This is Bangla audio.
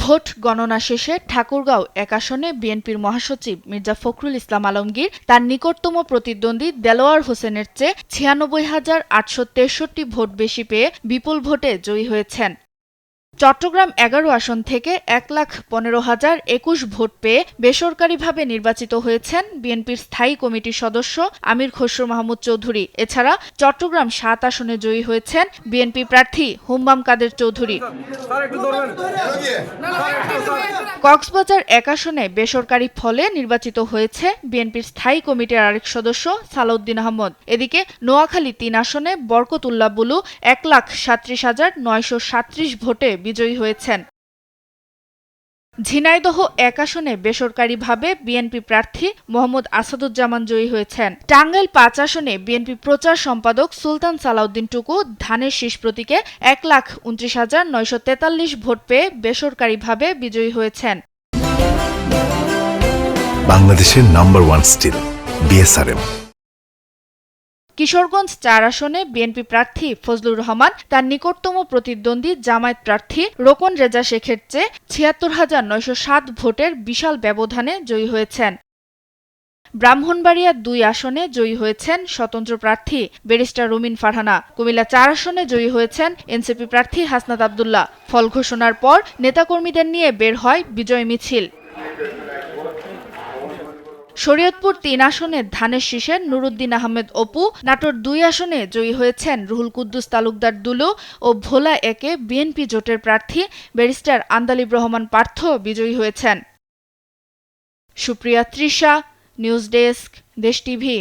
ভোট গণনা শেষে ঠাকুরগাঁও ১ আসনে বিএনপির মহাসচিব মির্জা ফখরুল ইসলাম আলমগীর তার নিকটতম প্রতিদ্বন্দ্বী দেলোয়ার হোসেনের চেয়ে ৯৬,৮৬৩ ভোট বেশি পেয়ে বিপুল ভোটে জয়ী হয়েছেন। চট্টগ্রাম ১১ আসন থেকে ১,১৫,০২১ ভোট পেয়ে বেসরকারিভাবে নির্বাচিত হয়েছেন বিএনপির স্থায়ী কমিটির সদস্য আমির খসরু মাহমুদ চৌধুরী। এছাড়া চট্টগ্রাম ৭ আসনে জয়ী হয়েছেন বিএনপি প্রার্থী হুম্মাম কাদের চৌধুরী। কক্সবাজার ১ আসনে বেসরকারি ফলে নির্বাচিত হয়েছে বিএনপির স্থায়ী কমিটির আরেক সদস্য সালাউদ্দিন আহমদ। এদিকে নোয়াখালী ৩ আসনে বরকতুল্লাহ বুলু ১,৩৭,৯৩৭ ভোটে বিজয়ী হয়েছেন। ঝিনাইদহ ১ আসনে বেসরকারিভাবে বিএনপি প্রার্থী মোহাম্মদ আসাদুজ্জামান জয়ী হয়েছেন। টাঙ্গাইল ৫ আসনে বিএনপি প্রচার সম্পাদক সুলতান সালাউদ্দিন টুকু ধানের শীষ প্রতীকে ১,২৯,৯৪৩ ভোট পেয়ে বেসরকারিভাবে বিজয়ী হয়েছেন। বাংলাদেশের নাম্বার 1 স্টিল বিএসআরএম। কিশোরগঞ্জ ৪ আসনে বিএনপি প্রার্থী ফজলুর রহমান তার নিকটতম প্রতিদ্বন্দ্বী জামায়াত প্রার্থী রোকন রেজা শেখের চেয়ে ৭৬,৯০৭ ভোটের বিশাল ব্যবধানে জয়ী হয়েছেন। ব্রাহ্মণবাড়িয়া ২ আসনে জয়ী হয়েছেন স্বতন্ত্র প্রার্থী ব্যারিস্টার রুমিন ফারহানা। কুমিল্লা ৪ আসনে জয়ী হয়েছেন এনসিপি প্রার্থী হাসনাত আব্দুল্লাহ। ফল ঘোষণার পর নেতাকর্মীদের নিয়ে বের হয় বিজয় মিছিল। শরীয়তপুর ৩ আসনে ধানের শীষের নুরুদ্দিন আহমেদ অপু, নাটোর ২ আসনে জয়ী হয়েছেন রুহুল কুদ্দুস তালুকদার দুলু ও ভোলা ১-এ বিএনপি জোটের প্রার্থী ব্যারিস্টার আন্দালিব রহমান পার্থ বিজয়ী হয়েছেন। সুপ্রিয়া তৃষা, নিউজ ডেস্ক, দেশ টিভি।